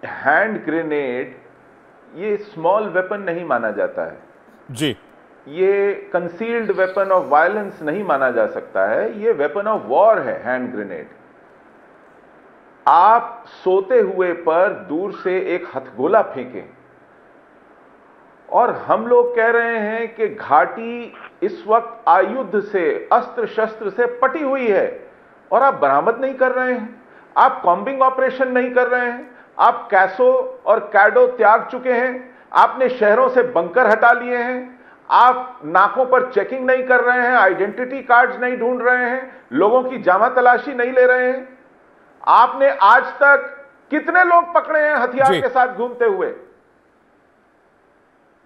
Speaker 4: हैंड ग्रेनेड ये स्मॉल वेपन नहीं माना जाता है
Speaker 1: जी,
Speaker 4: ये कंसील्ड वेपन ऑफ वायलेंस नहीं माना जा सकता है, ये वेपन ऑफ वॉर है हैंड ग्रेनेड। आप सोते हुए पर दूर से एक हथगोला फेंकें और हम लोग कह रहे हैं कि घाटी इस वक्त आयुध से, अस्त्र शस्त्र से पटी हुई है और आप बरामद नहीं कर रहे हैं, आप कॉम्बिंग ऑपरेशन नहीं कर रहे हैं, आप कैसो और कैडो त्याग चुके हैं, आपने शहरों से बंकर हटा लिए हैं, आप नाकों पर चेकिंग नहीं कर रहे हैं, आइडेंटिटी कार्ड्स नहीं ढूंढ रहे हैं, लोगों की जामा तलाशी नहीं ले रहे हैं। आपने आज तक कितने लोग पकड़े हैं हथियार के साथ घूमते हुए?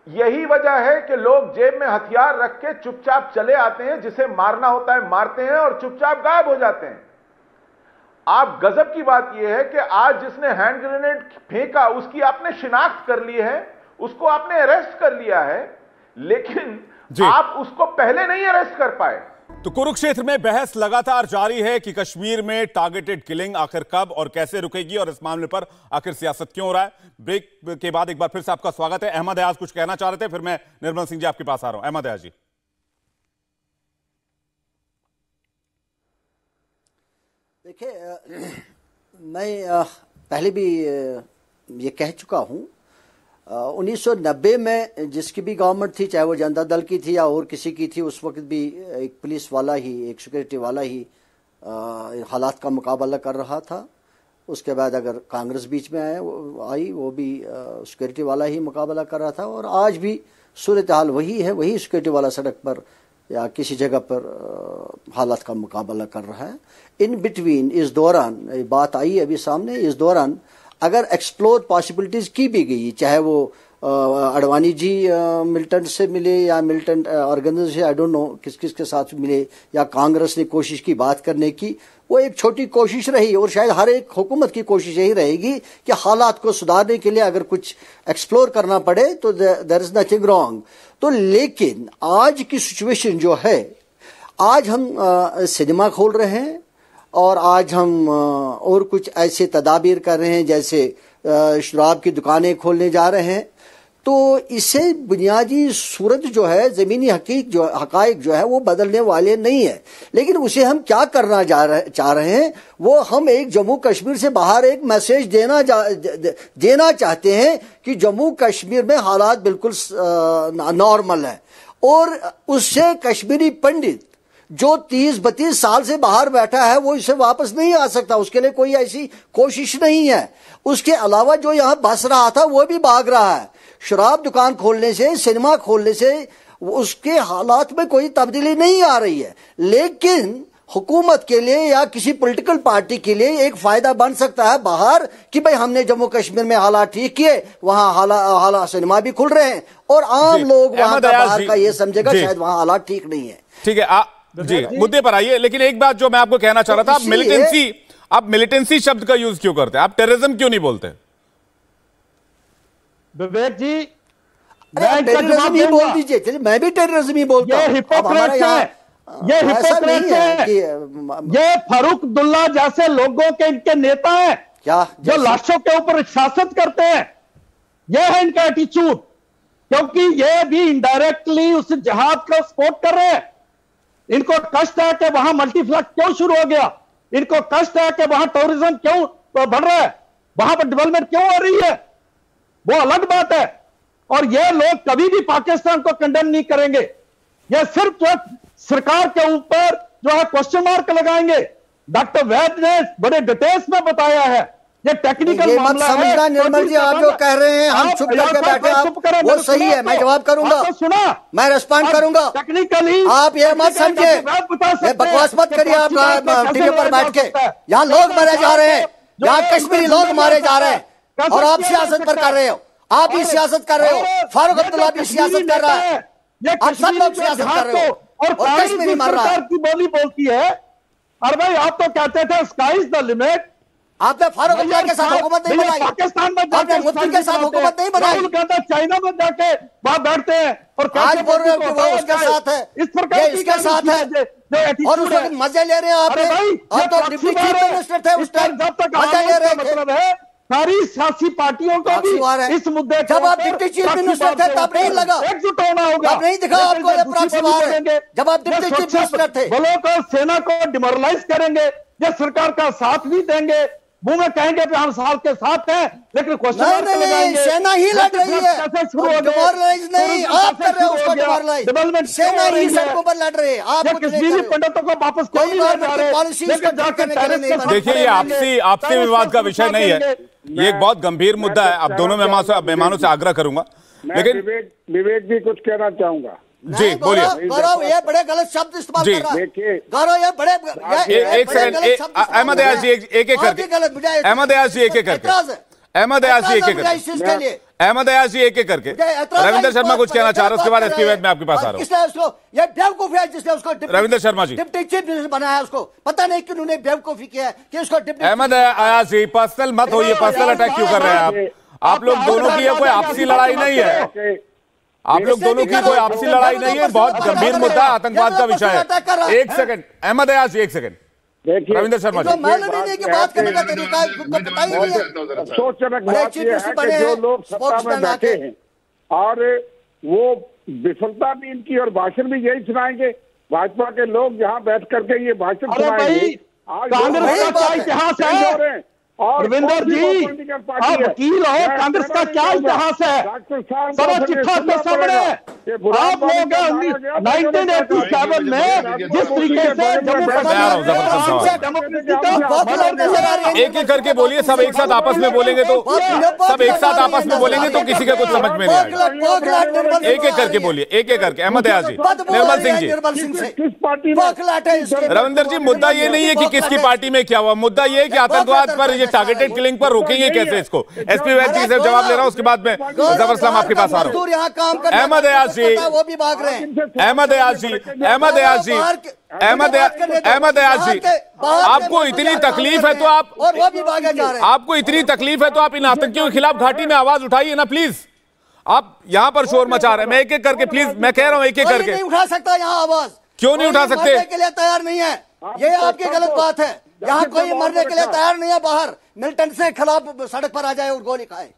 Speaker 4: यही वजह है कि लोग जेब में हथियार रख के चुपचाप चले आते हैं, जिसे मारना होता है मारते हैं और चुपचाप गायब हो जाते हैं। आप गजब की बात यह है कि आज जिसने हैंड ग्रेनेड फेंका उसकी आपने शिनाख्त कर ली है, उसको आपने अरेस्ट कर लिया है, लेकिन आप उसको पहले नहीं अरेस्ट कर पाए।
Speaker 1: तो कुरुक्षेत्र में बहस लगातार जारी है कि कश्मीर में टारगेटेड किलिंग आखिर कब और कैसे रुकेगी और इस मामले पर आखिर सियासत क्यों हो रहा है। ब्रेक के बाद एक बार फिर से आपका स्वागत है। अहमद अयाज कुछ कहना चाह रहे थे, फिर मैं निर्मल सिंह जी आपके पास आ रहा हूं। अहमद अयाज जी।
Speaker 3: देखिए, मैं पहले भी ये कह चुका हूं, 1990 में जिसकी भी गवर्नमेंट थी, चाहे वो जनता दल की थी या और किसी की थी, उस वक्त भी एक पुलिस वाला ही, एक सिक्योरिटी वाला ही हालात का मुकाबला कर रहा था। उसके बाद अगर कांग्रेस बीच में आई वो भी सिक्योरिटी वाला ही मुकाबला कर रहा था, और आज भी सूरत हाल वही है, वही सिक्योरिटी वाला सड़क पर या किसी जगह पर हालात का मुकाबला कर रहा है। इन बिटवीन, इस दौरान बात आई अभी सामने, इस दौरान अगर एक्सप्लोर पॉसिबिलिटीज की भी गई, चाहे वो अडवाणी जी मिलिटेंट से मिले या मिलिटेंट ऑर्गेनाइजेशन से, आई डोंट नो किस किस के साथ मिले, या कांग्रेस ने कोशिश की बात करने की, वो एक छोटी कोशिश रही और शायद हर एक हुकूमत की कोशिश यही रहेगी कि हालात को सुधारने के लिए अगर कुछ एक्सप्लोर करना पड़े तो देयर इज नथिंग रॉन्ग। तो लेकिन आज की सिचुएशन जो है, आज हम सिनेमा खोल रहे हैं और आज हम और कुछ ऐसे तदाबीर कर रहे हैं जैसे शराब की दुकानें खोलने जा रहे हैं, तो इससे बुनियादी सूरत जो है, ज़मीनी हकाइक जो है वो बदलने वाले नहीं है। लेकिन उसे हम क्या करना चाह रहे हैं, वो हम एक जम्मू कश्मीर से बाहर एक मैसेज देना चाहते हैं कि जम्मू कश्मीर में हालात बिल्कुल नॉर्मल है, और उससे कश्मीरी पंडित जो 30-32 साल से बाहर बैठा है वो इसे वापस नहीं आ सकता, उसके लिए कोई ऐसी कोशिश नहीं है। उसके अलावा जो यहाँ बस रहा था वो भी भाग रहा है। शराब दुकान खोलने से, सिनेमा खोलने से उसके हालात में कोई तब्दीली नहीं आ रही है, लेकिन हुकूमत के लिए या किसी पॉलिटिकल पार्टी के लिए एक फायदा बन सकता है बाहर कि भाई हमने जम्मू कश्मीर में हालात ठीक किए, वहां हालात सिनेमा भी खुल रहे हैं और आम लोग वहां का बाहर का ये समझेगा शायद वहां हालात ठीक नहीं है।
Speaker 1: ठीक है, जी मुद्दे पर आइए। लेकिन एक बात जो मैं आपको कहना चाह रहा था, आप मिलिटेंसी शब्द का यूज क्यों करते हैं? आप टेररिज्म क्यों नहीं बोलते?
Speaker 5: विवेक जी,
Speaker 3: टेररिज्म ही बोल दीजिए, चलिए मैं भी टेररिज्म ही बोलता हूं।
Speaker 5: ये हिपोक्रेट्स हैं, ये फारूक अब्दुल्ला जैसे लोगों के इनके नेता हैं
Speaker 3: क्या
Speaker 5: जो लाशों के ऊपर शासन करते हैं। ये है इनका एटीट्यूड, क्योंकि ये भी इनडायरेक्टली उस जिहाद को सपोर्ट कर रहे हैं। इनको कष्ट है कि वहां मल्टीप्लेक्स क्यों शुरू हो गया, इनको कष्ट है कि वहां टूरिज्म क्यों बढ़ रहा है, वहां पर डेवलपमेंट क्यों हो रही है, वो अलग बात है। और ये लोग कभी भी पाकिस्तान को कंडेम नहीं करेंगे। ये सिर्फ जो सरकार के ऊपर जो है क्वेश्चन मार्क लगाएंगे। डॉक्टर वैद ने बड़े डिटेल्स में बताया है, ये टेक्निकल मामला है।
Speaker 3: समझना निर्मल जी, आप जो कह रहे हैं हम चुप करके बैठे, आप वो सही है, मैं जवाब करूंगा,
Speaker 5: सुना,
Speaker 3: मैं रिस्पॉन्ड करूंगा।
Speaker 5: टेक्निकली
Speaker 3: आप ये मत समझे, बकवास मत करिए आप टीवी पर बैठ के। यहाँ लोग मारे जा रहे हैं, यहाँ कश्मीरी लोग मारे जा रहे हैं और आप सियासत पर कर रहे हो। आप भी सियासत कर रहे हो, फारूक अब्दुल्ला भी सियासत कर रहा है, आप सब लोग सियासत कर रहे हो और कश्मीरी मार रहा है।
Speaker 5: की बोली बोलती है। और भाई आप तो कहते थे स्काई इज द लिमिट।
Speaker 3: आपने फारूक अब्दुल्ला के साथ हुकूमत नहीं बनाई,
Speaker 5: पाकिस्तान में
Speaker 3: आपने मुफ्ती के साथ हुकूमत नहीं बनाई।
Speaker 5: राहुल गांधी चाइना में जाके वहां बैठते हैं और
Speaker 3: आज बोल रहे हो कि वो उसके साथ है,
Speaker 5: इस प्रकार
Speaker 3: ये इसके साथ है और उस वक्त मजे ले रहे हैं आप। आप तो डिप्टी चीफ मिनिस्टर थे उस टाइम,
Speaker 5: जब तक
Speaker 3: मजे ले रहे थे।
Speaker 5: मतलब है सारी सियासी पार्टियों को भी इस मुद्दे
Speaker 3: जब आप डिप्टी चीफ मिनिस्टर थे तब नहीं लगा,
Speaker 5: एकजुट होना होगा।
Speaker 3: अब नहीं दिखा आपको ये प्रॉक्सी वार है। जब आप डिप्टी चीफ मिनिस्टर थे,
Speaker 5: बलों को सेना को डिमोरलाइज करेंगे, ये सरकार का साथ भी देंगे, मुंह में कहेंगे कि हम साथ के साथ हैं, लेकिन क्वेश्चन
Speaker 3: नहीं, सेना ही लड़ रही है, डिमोरलाइज नहीं, आप कर रहे हो उसको डिमोरलाइज। सेना ही सड़कों पर लड़ रही है, आप
Speaker 5: कश्मीरी पंडितों को वापस क्यों नहीं ला रहे?
Speaker 1: देखिए, ये आपसी विवाद का विषय नहीं है, ये एक बहुत गंभीर मुद्दा है। आप दोनों मेहमानों से आग्रह करूंगा, लेकिन
Speaker 7: विवेक जी कुछ कहना चाहूंगा।
Speaker 1: जी बोलिए।
Speaker 3: गौरव ये बड़े गलत शब्द इस्तेमाल कर रहा है। गौरव ये बड़े
Speaker 1: एक सेकंड, अहमद अयाज जी एक एक करके, अहमद अयाज जी एक एक करके, अहमद अयाज जी एक एक करके, अहमद अयाज जी एक एक करके। रविंद्र शर्मा कुछ कहना चाह रहे हैं, उसके बाद एसपी वैद में आपके पास आ रहा हूं।
Speaker 3: उसको ये बेवकूफ है जिसने उसको
Speaker 1: Ravindra Sharma ji
Speaker 3: deputy chief minister बनाया, उसको पता नहीं क्यों उन्होंने बेवकूफी किया है कि उसको डिप्टी।
Speaker 1: अहमद अयाज जी पर्सनल मत होइए, पर्सनल अटैक क्यों कर रहे हैं आप लोग दोनों की कोई आपसी लड़ाई नहीं है, आप लोग दोनों की कोई आपसी लड़ाई नहीं है, बहुत गंभीर मुद्दा आतंकवाद का विषय है। एक सेकंड अहमद अयाज जी, एक सेकंड रविंद्र शर्मा जी।
Speaker 3: बात करने का तरीका
Speaker 7: सोचनक बात यह है कि जो लोग सत्ता में बैठे हैं और वो विफलता भी इनकी और भाषण भी यही सुनाएंगे, भाजपा के लोग यहाँ बैठ करके ये भाषण सुनाएंगे।
Speaker 5: कांग्रेस का क्या इतिहास है रविंदर जी, आप वकील हो, कांग्रेस का क्या इतिहास है? सारा चिट्ठा के सामने आप लोग 1987 में जिस तरीके से
Speaker 1: एक एक करके बोलिए, सब एक साथ आपस में बोलेंगे तो सब एक साथ आपस में बोलेंगे तो किसी का कुछ समझ में नहीं आएगा। एक एक करके बोलिए, एक एक करके। अहमद अयाज जी, निर्मल सिंह जी। रविंदर जी, मुद्दा ये नहीं है कि किसकी पार्टी में क्या हुआ, मुद्दा ये है कि आतंकवाद पर, ये टारगेटेड किलिंग पर रोकेंगे कैसे इसको। एसपी वैद जी से जवाब ले रहा हूं, उसके बाद में जफर इस्लाम आपके पास आ रहा हूं। अहमद अयाज जी,
Speaker 3: वो भी भाग रहे हैं।
Speaker 1: अहमद अयाज जी, अहमद अयाज जी, अहमद अयाज जी, आपको इतनी तकलीफ है तो आप,
Speaker 3: और वो भी भागे जा रहे हैं।
Speaker 1: आपको इतनी तकलीफ है तो आप इन आतंकियों के खिलाफ घाटी में आवाज उठाइए ना प्लीज। आप यहां पर शोर मचा रहे हैं, मैं एक एक करके प्लीज, मैं कह रहा हूं एक एक करके।
Speaker 3: नहीं उठा सकता यहाँ आवाज,
Speaker 1: क्यों नहीं उठा सकते?
Speaker 3: मरने के लिए तैयार नहीं है, ये आपकी गलत बात है। यहाँ कोई मरने के लिए तैयार नहीं है, बाहर मिलिटेंट से खिलाफ सड़क पर आ जाए और गोली खाए।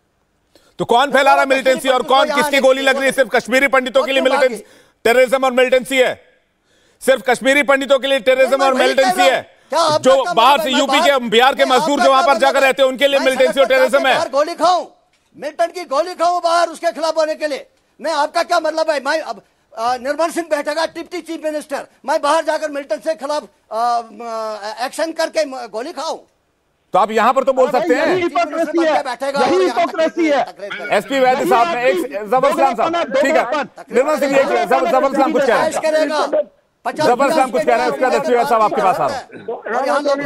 Speaker 1: तो कौन फैला रहा मिलिटेंसी और कौन किसकी गोली लग रही है? सिर्फ कश्मीरी पंडितों के लिए मिलिटेंसी, टेररिज्म और मिलिटेंसी है? सिर्फ कश्मीरी पंडितों के लिए टेररिज्म और मिलिटेंसी है? जो बाहर से यूपी के, बिहार के मजदूर जो वहां पर जाकर रहते हैं उनके लिए मिलिटेंसी और टेररिज्म है?
Speaker 3: गोली खाऊं, मिलिटेंट की गोली खाऊं बाहर उसके खिलाफ होने के लिए? नहीं, आपका क्या मतलब है? मैं अब निर्मल सिंह बैठेगा डिप्टी चीफ मिनिस्टर, मैं बाहर जाकर मिलिटेंट से खिलाफ एक्शन करके गोली खाऊं?
Speaker 1: तो आप यहां पर तो बोल सकते हैं।
Speaker 5: यही हिपोक्रेसी है।
Speaker 1: एसपी वैद साहब ने एक जबर इस्लाम साहब, ठीक है, निर्मल सिंह जबर इस्लाम कुछ कह रहे हैं। जफर साहब कुछ कह रहे हैं, उसके बाद एसपी वैद साहब आपके पास आ रहा हूं।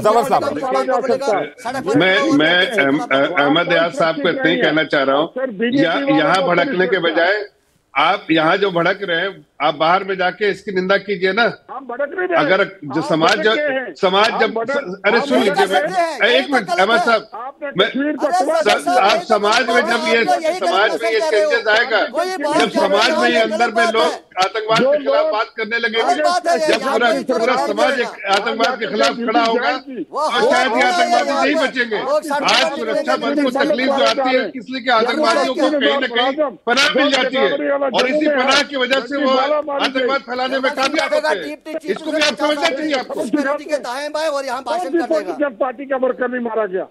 Speaker 1: जफर साहब,
Speaker 2: मैं अहमद याद साहब को इतना ही कहना चाह रहा हूँ, यहाँ भड़कने के बजाय आप यहाँ जो भड़क रहे हैं, आप बाहर में जाके इसकी निंदा कीजिए ना। अगर जो समाज जब अरे सुन लीजिए, एक मिनट अहमद साहब, आप समाज में जब ये चेंजेस आएगा, जब समाज में ये अंदर में लोग आतंकवाद के खिलाफ बात करने लगेंगे, जब पूरा समाज आतंकवाद के खिलाफ खड़ा होगा, और शायद ये आतंकवादी नहीं बचेंगे। आज सुरक्षा बल को तकलीफ जो आती है, इसलिए कि आतंकवादियों को कहीं न कहीं पनाह मिल जाती है, और इसी पनाह की वजह से वो आतंकवाद फैलाने में कामयाब होते हैं। इसको भी आप समझना चाहिए आपको।
Speaker 3: और यहाँ भाषण करेगा
Speaker 7: पार्टी का वर्कर नहीं मारा गया।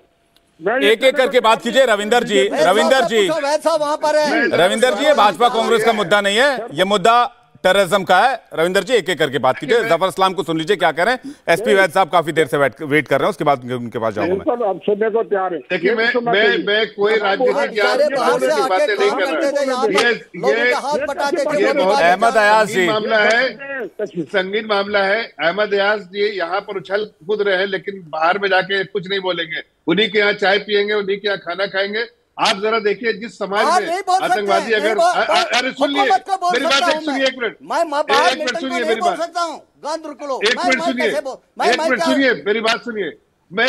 Speaker 1: एक एक करके बात कीजिए। रविंदर जी, रविंदर जी,
Speaker 3: वहां पर है।
Speaker 1: रविंदर जी, ये भाजपा कांग्रेस का मुद्दा नहीं है, ये मुद्दा टेररिज्म का है। रविंदर जी, एक एक करके बात कीजिए। जफर इस्लाम को सुन लीजिए क्या कह रहे हैं। एसपी वैद साहब काफी देर से वेट कर रहे हैं, उसके बाद उनके पास जाऊंगा मैं।
Speaker 7: अब सुनने को तैयार है।
Speaker 2: देखिए, मैं कोई राजनीतिक की बातें नहीं कर रहा। ये बहुत
Speaker 1: अहमद अयाज जी,
Speaker 2: मामला है, संगीन मामला है। अहमद अयाज जी यहाँ पर उछल कूद रहे हैं, लेकिन बाहर में जाके कुछ नहीं बोलेंगे। उन्हीं के यहाँ चाय पियेंगे, उन्हीं के यहाँ खाना खाएंगे। आप जरा देखिए, जिस समाज में आतंकवादी अगर अरे सुनिए मेरी बात, सुनिए एक मिनट, एक मिनट सुनिए मेरी बात, एक मिनट सुनिए, एक मिनट सुनिए मेरी बात सुनिए। मैं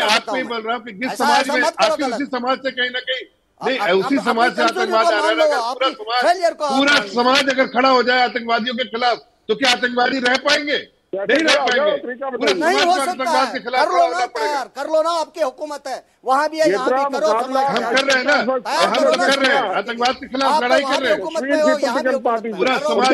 Speaker 2: आपको ही बोल रहा हूँ कि जिस समाज में आपके उसी समाज से कहीं ना कहीं नहीं, उसी समाज से आतंकवाद आ रहा है, पूरा समाज अगर खड़ा हो जाए आतंकवादियों के खिलाफ, तो क्या आतंकवादी रह पाएंगे? नहीं रह पाएंगे।
Speaker 3: नहीं हो सकता है। कर लो ना, आपकी हुकूमत है, वहाँ भी है, यहाँ भी करो।
Speaker 2: हम कर रहे हैं ना, हम लोग कर रहे हैं, आतंकवाद के खिलाफ लड़ाई कर रहे हैं पूरा समाज।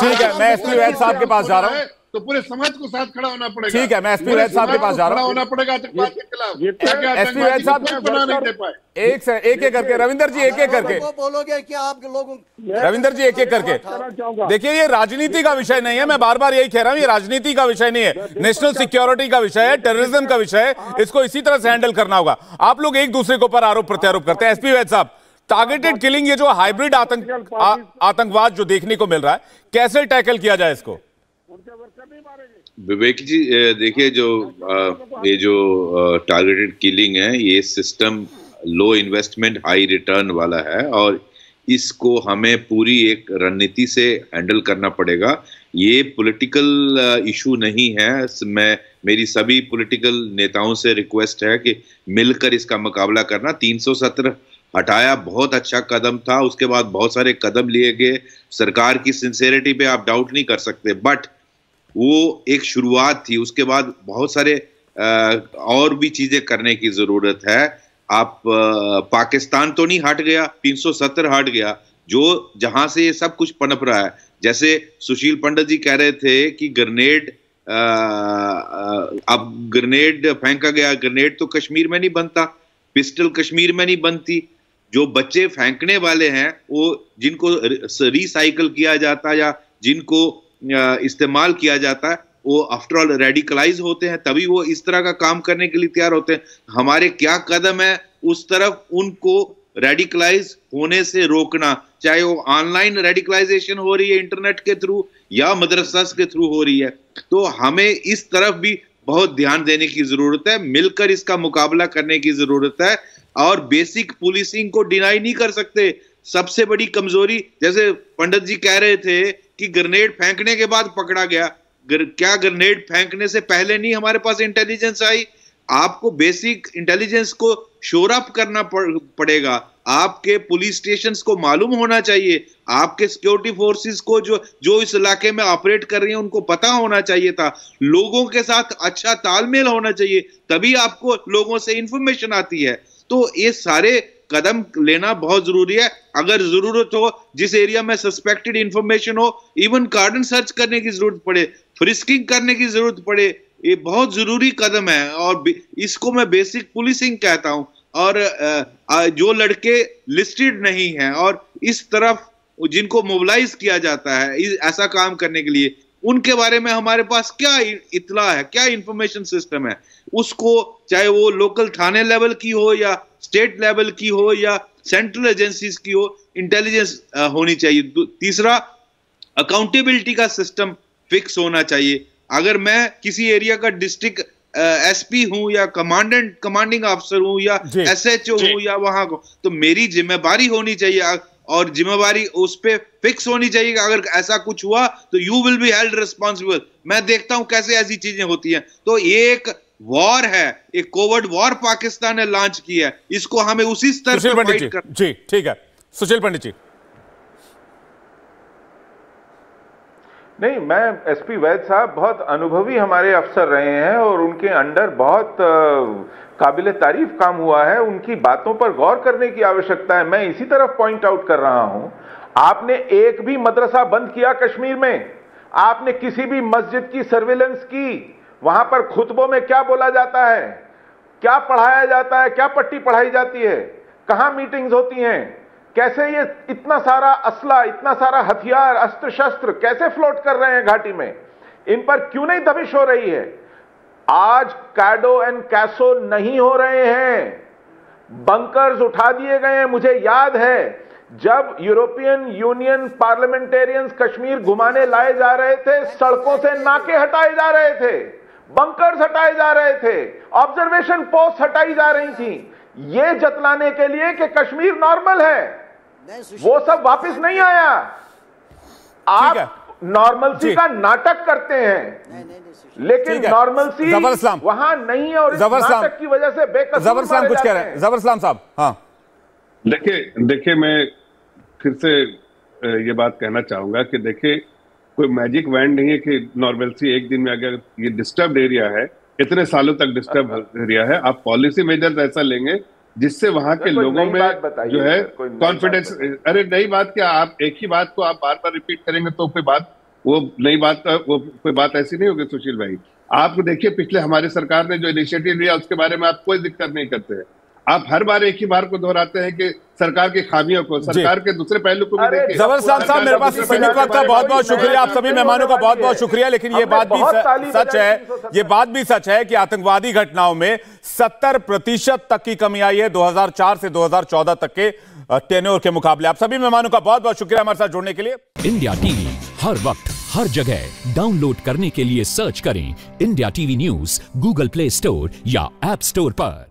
Speaker 1: ठीक है, मैं एसपी वैद साहब के पास जा रहा हूँ,
Speaker 2: तो पूरे समाज को साथ खड़ा होना पड़ेगा।
Speaker 1: ठीक है, मैं एसपी वैद साहब के पास जा रहा हूँ,
Speaker 2: होना पड़ेगा आतंकवाद के खिलाफ।
Speaker 1: एसपी वैद साहब
Speaker 2: बना नहीं दे पाए।
Speaker 1: एक एक करके रविंदर जी, एक एक करके
Speaker 3: बोलोगे कि आप लोगों,
Speaker 1: रविंदर जी एक एक करके। देखिए, ये राजनीति का विषय नहीं है, मैं बार बार यही कह रहा हूं, ये राजनीति का विषय नहीं है, नेशनल सिक्योरिटी का विषय है, टेररिज्म का विषय है। इसको इसी तरह से हैंडल करना होगा। आप लोग एक दूसरे के ऊपर आरोप प्रत्यारोप करते हैं। एसपी वैद साहब, टारगेटेड किलिंग, ये जो हाइब्रिड आतंकवाद जो देखने को मिल रहा है, कैसे टैकल किया जाए इसको?
Speaker 6: विवेक जी, देखिए, ये जो टारगेटेड किलिंग है, ये सिस्टम लो इन्वेस्टमेंट हाई रिटर्न वाला है, और इसको हमें पूरी एक रणनीति से हैंडल करना पड़ेगा। ये पॉलिटिकल इशू नहीं है। मेरी सभी पॉलिटिकल नेताओं से रिक्वेस्ट है कि मिलकर इसका मुकाबला करना। 370 हटाया, बहुत अच्छा कदम था। उसके बाद बहुत सारे कदम लिए गए। सरकार की सिंसेरिटी पे आप डाउट नहीं कर सकते, बट वो एक शुरुआत थी। उसके बाद बहुत सारे और भी चीजें करने की जरूरत है। आप पाकिस्तान तो नहीं हट गया, 370 हट गया, जो जहां से ये सब कुछ पनप रहा है। जैसे सुशील पंडित जी कह रहे थे कि ग्रेनेड, अब ग्रेनेड फेंका गया। ग्रेनेड तो कश्मीर में नहीं बनता, पिस्टल कश्मीर में नहीं बनती। जो बच्चे फेंकने वाले हैं, वो जिनको रिसाइकल किया जाता है या जिनको इस्तेमाल किया जाता है, वो आफ्टर ऑल रेडिकलाइज होते हैं, तभी वो इस तरह का काम करने के लिए तैयार होते हैं। हमारे क्या कदम है उस तरफ उनको रेडिकलाइज होने से रोकना, चाहे वो ऑनलाइन रेडिकलाइजेशन हो रही है इंटरनेट के थ्रू या मदरसा के थ्रू हो रही है। तो हमें इस तरफ भी बहुत ध्यान देने की जरूरत है, मिलकर इसका मुकाबला करने की जरूरत है। और बेसिक पुलिसिंग को डिनाई नहीं कर सकते। सबसे बड़ी कमजोरी, जैसे पंडित जी कह रहे थे कि ग्रेनेड फेंकने के बाद पकड़ा गया, क्या ग्रेनेड फेंकने से पहले नहीं हमारे पास इंटेलिजेंस आई? आपको बेसिक इंटेलिजेंस को शोर अप करना पड़ेगा। आपके पुलिस स्टेशंस को मालूम होना चाहिए, आपके सिक्योरिटी फोर्सेस को जो इस इलाके में ऑपरेट कर रही हैं उनको पता होना चाहिए था। लोगों के साथ अच्छा तालमेल होना चाहिए, तभी आपको लोगों से इंफॉर्मेशन आती है। तो ये सारे कदम लेना बहुत जरूरी है। अगर जरूरत हो, जिस एरिया में सस्पेक्टेड इंफॉर्मेशन हो, इवन कार्डन सर्च करने की जरूरत पड़े, फ्रिस्किंग करने की जरूरत पड़े, ये बहुत जरूरी कदम है। और इसको मैं बेसिक पुलिसिंग कहता हूं। और जो लड़के लिस्टेड नहीं हैं और इस तरफ जिनको मोबिलाइज किया जाता है ऐसा काम करने के लिए, उनके बारे में हमारे पास क्या इत्तला है, क्या इंफॉर्मेशन सिस्टम है, उसको चाहे वो लोकल थाने लेवल की हो या स्टेट लेवल की हो या सेंट्रल एजेंसीज की हो, इंटेलिजेंस होनी चाहिए। तीसरा, अकाउंटेबिलिटी का सिस्टम फिक्स होना चाहिए। अगर मैं किसी एरिया का डिस्ट्रिक्ट एसपी हूं या कमांडिंग ऑफिसर हूं या एसएचओ हूं या वहां को, तो मेरी जिम्मेदारी होनी चाहिए और जिम्मेदारी उस पे फिक्स होनी चाहिए कि अगर ऐसा कुछ हुआ तो you will be held responsible. मैं देखता हूं कैसे ऐसी चीजें होती हैं। तो ये एक वॉर है, एक कोविड वॉर पाकिस्तान ने लॉन्च किया है, इसको हमें उसी स्तर पर फाइट कर।
Speaker 1: जी ठीक है, सुशील पंडित जी।
Speaker 4: नहीं, मैं एसपी वैद साहब बहुत अनुभवी हमारे अफसर रहे हैं और उनके अंडर बहुत काबिले तारीफ काम हुआ है। उनकी बातों पर गौर करने की आवश्यकता है। मैं इसी तरफ पॉइंट आउट कर रहा हूं, आपने एक भी मदरसा बंद किया कश्मीर में? आपने किसी भी मस्जिद की सर्विलेंस की? वहां पर खुतबों में क्या बोला जाता है, क्या पढ़ाया जाता है, क्या पट्टी पढ़ाई जाती है, कहां मीटिंग्स होती हैं, कैसे ये इतना सारा असला, इतना सारा हथियार, अस्त्र शस्त्र कैसे फ्लोट कर रहे हैं घाटी में? इन पर क्यों नहीं दबिश हो रही है? आज कैडो एंड कैसो नहीं हो रहे हैं, बंकर्स उठा दिए गए हैं। मुझे याद है जब यूरोपियन यूनियन पार्लियामेंटेरियंस कश्मीर घुमाने लाए जा रहे थे, सड़कों से नाके हटाए जा रहे थे, बंकर्स हटाए जा रहे थे, ऑब्जर्वेशन पोस्ट हटाई जा रही थी, ये जतलाने के लिए कि कश्मीर नॉर्मल है। वो सब वापस नहीं आया। आप नॉर्मलसी का नाटक करते हैं, लेकिन नॉर्मलसी वहां नहीं है और इस नाटक की वजह से बेकसूर
Speaker 1: जबर इस्लाम कुछ कह रहे हैं। जबर इस्लाम साहब। हाँ,
Speaker 2: देखिए मैं फिर से ये बात कहना चाहूंगा कि देखिए कोई मैजिक वैंड नहीं है कि नॉर्मलसी एक दिन में, अगर ये डिस्टर्ब एरिया है, इतने सालों तक डिस्टर्ब एरिया है, आप पॉलिसी मेजर्स ऐसा लेंगे जिससे वहां के लोगों में जो है कॉन्फिडेंस। अरे नई बात क्या, आप एक ही बात को आप बार बार रिपीट करेंगे तो कोई बात, वो नई बात वो कोई बात ऐसी नहीं होगी। सुशील भाई, आप देखिए पिछले हमारी सरकार ने जो इनिशिएटिव लिया उसके बारे में आप कोई दिक्कत नहीं करते हैं। आप हर बार एक ही बार को दोहराते हैं कि सरकार की खामियों को, सरकार के दूसरे पहलू को भी देखिए।
Speaker 1: जबर साहब, मेरे पास सीमित वक्त का बहुत बहुत शुक्रिया, आप सभी मेहमानों का बहुत बहुत शुक्रिया। लेकिन ये बात भी सच है, ये बात भी सच है कि आतंकवादी घटनाओं में 70% तक की कमी आई है 2004 से 2014 तक के टेन्योर के मुकाबले। आप सभी मेहमानों का बहुत बहुत शुक्रिया हमारे साथ जुड़ने के लिए।
Speaker 8: इंडिया टीवी हर वक्त हर जगह डाउनलोड करने के लिए सर्च करें India TV news Google play store या ऐप स्टोर पर।